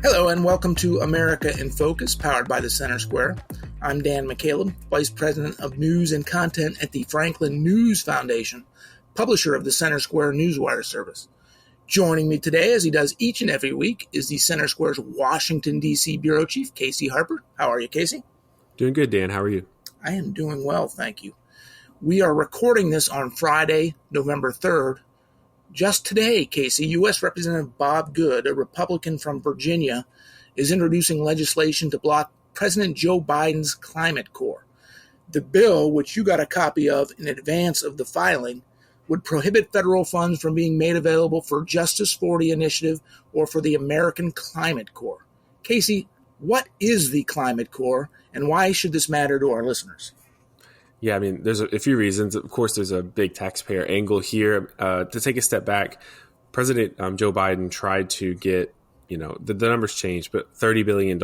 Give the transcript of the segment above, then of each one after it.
Hello and welcome to America in Focus, powered by the Center Square. I'm Dan McCaleb, Vice President of News and Content at the Franklin News Foundation, publisher of the Center Square Newswire service. Joining me today, as he does each and every week, is the Center Square's Washington, D.C. Bureau Chief, Casey Harper. How are you, Casey? Doing good, Dan. How are you? I am doing well, thank you. We are recording this on Friday, November 3rd. Just today, Casey, U.S. Representative Bob Good, a Republican from Virginia, is introducing legislation to block President Joe Biden's Climate Corps. The bill, which you got a copy of in advance of the filing, would prohibit federal funds from being made available for Justice40 Initiative or for the American Climate Corps. Casey, what is the Climate Corps, and why should this matter to our listeners? Yeah, I mean, there's a few reasons. Of course, there's a big taxpayer angle here. To take a step back, President Joe Biden tried to get, the numbers changed, but $30 billion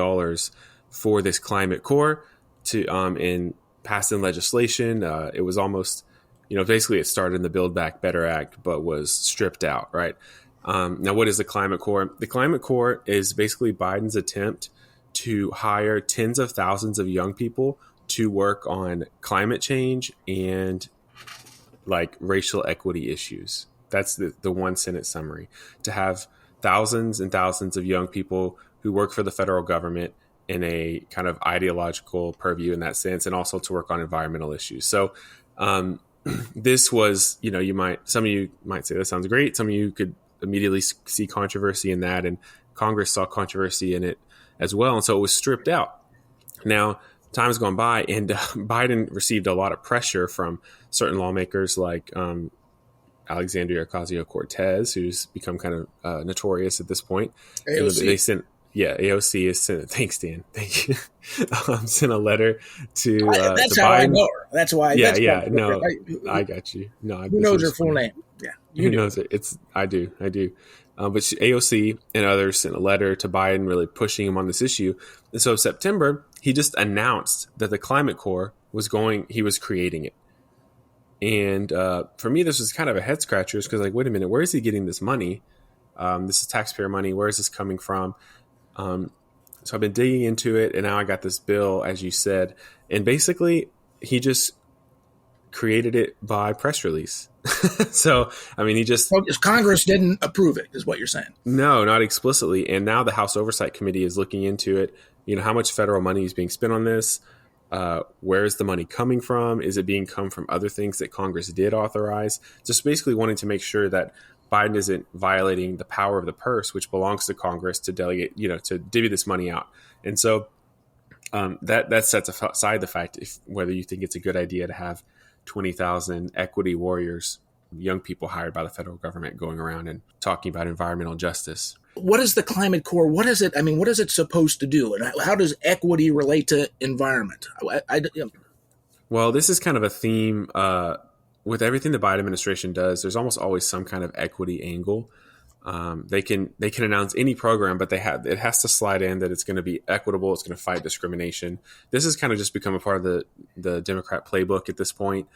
for this Climate Corps to and passed in legislation. It was almost, basically it started in the Build Back Better Act, but was stripped out, right? Now, what is the Climate Corps? The Climate Corps is basically Biden's attempt to hire tens of thousands of young people to work on climate change and like racial equity issues. That's the one sentence summary. To have thousands and thousands of young people who work for the federal government in a kind of ideological purview in that sense, and also to work on environmental issues. So this was, some of you might say that sounds great. Some of you could immediately see controversy in that, and Congress saw controversy in it as well. And so it was stripped out. Now, time has gone by, and Biden received a lot of pressure from certain lawmakers like Alexandria Ocasio-Cortez, who's become kind of notorious at this point. AOC. AOC has sent. Thanks, Dan. Thank you. Sent a letter to. That's to how Biden. I know her. That's why. No, I got you. No, who knows her full name? Yeah, who knows it? I do. But AOC and others sent a letter to Biden, really pushing him on this issue. And so, September, he just announced that the Climate Corps he was creating it. And for me, this was kind of a head scratcher, because wait a minute, where is he getting this money? This is taxpayer money. Where is this coming from? So I've been digging into it, and now I got this bill, as you said. And basically, he just created it by press release. So, I mean, Congress didn't approve it, is what you're saying. No, not explicitly. And now the House Oversight Committee is looking into it. How much federal money is being spent on this? Where is the money coming from? Is it being come from other things that Congress did authorize? Just basically wanting to make sure that Biden isn't violating the power of the purse, which belongs to Congress to delegate, to divvy this money out. And so that sets aside the fact whether you think it's a good idea to have 20,000 equity warriors, young people hired by the federal government, going around and talking about environmental justice. What is the Climate Corps? What is it? I mean, what is it supposed to do? And how does equity relate to environment? Well, this is kind of a theme with everything the Biden administration does. There's almost always some kind of equity angle. They can announce any program, but it has to slide in that it's going to be equitable. It's going to fight discrimination. This has kind of just become a part of the Democrat playbook at this point.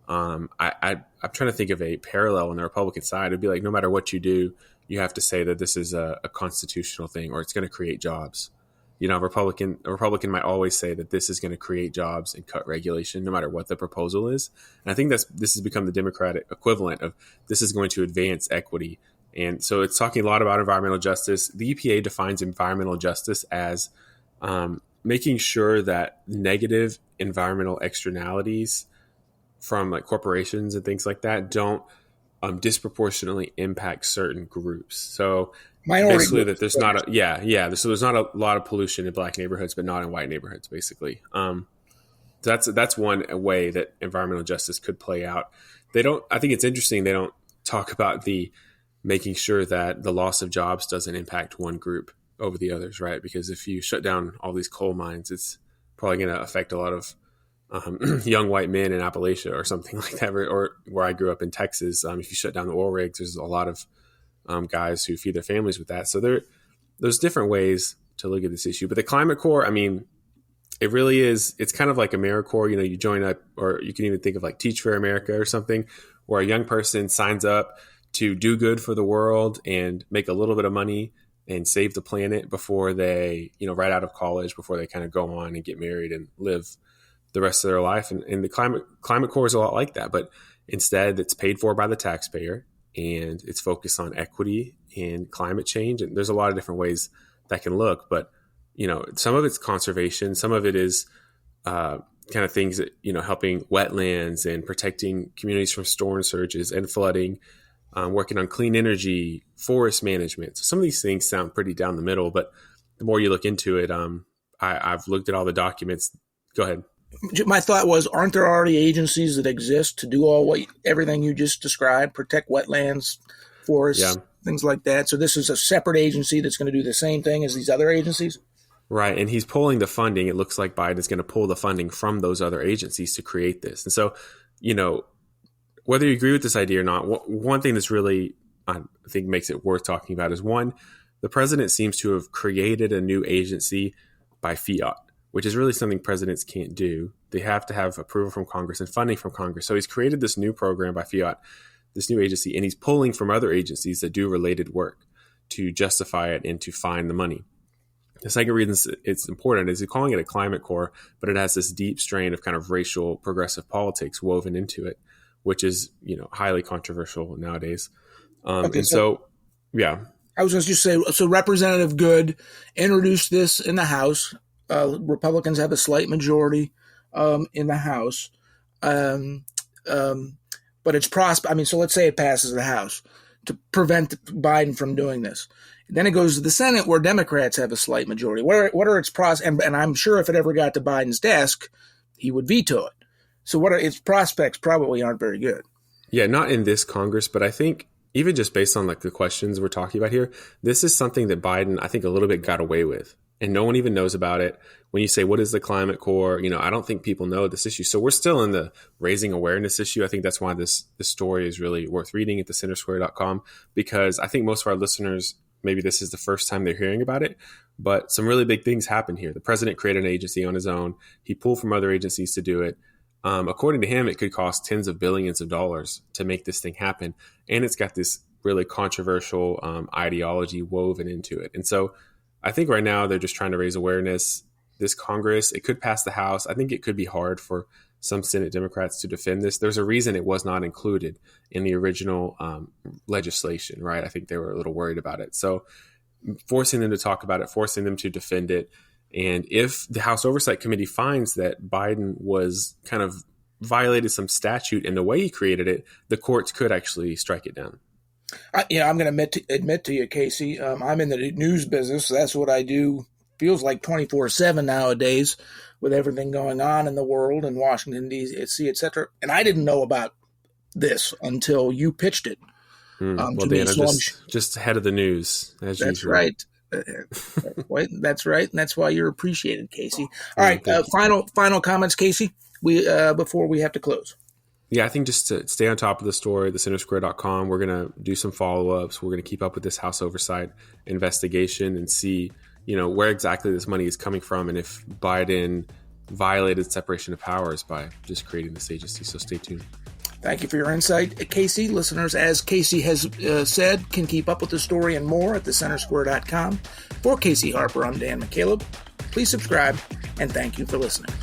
I'm trying to think of a parallel on the Republican side. It'd be like, no matter what you do, you have to say that this is a constitutional thing, or it's going to create jobs. A Republican might always say that this is going to create jobs and cut regulation, no matter what the proposal is. And I think this has become the Democratic equivalent of this is going to advance equity. And so it's talking a lot about environmental justice. The EPA defines environmental justice as making sure that negative environmental externalities from corporations and things like that don't disproportionately impact certain groups. So basically that there's not so there's not a lot of pollution in Black neighborhoods, but not in white neighborhoods, basically. That's one way that environmental justice could play out. I think it's interesting, they don't talk about the making sure that the loss of jobs doesn't impact one group over the others, right? Because if you shut down all these coal mines, it's probably going to affect a lot of young white men in Appalachia or something like that, or where I grew up in Texas. If you shut down the oil rigs, there's a lot of guys who feed their families with that. So there's different ways to look at this issue. But the Climate Corps, I mean, it really is. It's kind of like AmeriCorps. You join up, or you can even think of like Teach for America or something, where a young person signs up to do good for the world and make a little bit of money and save the planet before they, right out of college, before they kind of go on and get married and live the rest of their life. And the climate Corps is a lot like that, but instead it's paid for by the taxpayer, and it's focused on equity and climate change. And there's a lot of different ways that can look, but some of it's conservation, some of it is kind of things that, helping wetlands and protecting communities from storm surges and flooding, working on clean energy, forest management. So some of these things sound pretty down the middle, but the more you look into it, I've looked at all the documents. Go ahead. My thought was, aren't there already agencies that exist to do everything you just described, protect wetlands, forests, things like that? So this is a separate agency that's going to do the same thing as these other agencies? Right. And he's pulling the funding. It looks like Biden is going to pull the funding from those other agencies to create this. And so, whether you agree with this idea or not, one thing that's really, I think, makes it worth talking about is, one, the president seems to have created a new agency by fiat, which is really something presidents can't do. They have to have approval from Congress and funding from Congress. So he's created this new program by fiat, this new agency, and he's pulling from other agencies that do related work to justify it and to find the money. The second reason it's important is he's calling it a climate corps, but it has this deep strain of kind of racial progressive politics woven into it, which is, highly controversial nowadays. Okay, yeah. I was going to just say, so Representative Good introduced this in the House. Republicans have a slight majority in the House. But it's so let's say it passes the House to prevent Biden from doing this. Then it goes to the Senate, where Democrats have a slight majority. What are its prospects? And I'm sure if it ever got to Biden's desk, he would veto it. So what are its prospects? Probably aren't very good. Yeah, not in this Congress, but I think even just based on the questions we're talking about here, this is something that Biden, I think, a little bit got away with. And no one even knows about it. When you say, what is the climate corps? I don't think people know this issue. So we're still in the raising awareness issue. I think that's why this story is really worth reading at thecentersquare.com, because I think most of our listeners, maybe this is the first time they're hearing about it, but some really big things happen here. The president created an agency on his own. He pulled from other agencies to do it. According to him, it could cost tens of billions of dollars to make this thing happen. And it's got this really controversial ideology woven into it. And so I think right now they're just trying to raise awareness. This Congress, it could pass the House. I think it could be hard for some Senate Democrats to defend this. There's a reason it was not included in the original legislation, right? I think they were a little worried about it. So forcing them to talk about it, forcing them to defend it. And if the House Oversight Committee finds that Biden was kind of violated some statute in the way he created it, the courts could actually strike it down. I'm going to admit to you, Casey, I'm in the news business. So that's what I do. Feels like 24/7 nowadays with everything going on in the world and Washington, D.C., et cetera. And I didn't know about this until you pitched it. Well, Dan, I'm just ahead of the news, as that's usual. Right. That's right. And that's why you're appreciated, Casey. All right. Final comments, Casey, before we have to close. Yeah, I think just to stay on top of the story, thecentersquare.com, we're going to do some follow-ups. We're going to keep up with this House Oversight investigation and see, where exactly this money is coming from and if Biden violated separation of powers by just creating this agency. So stay tuned. Thank you for your insight, Casey. Listeners, as Casey has said, can keep up with the story and more at thecentersquare.com. For Casey Harper, I'm Dan McCaleb. Please subscribe, and thank you for listening.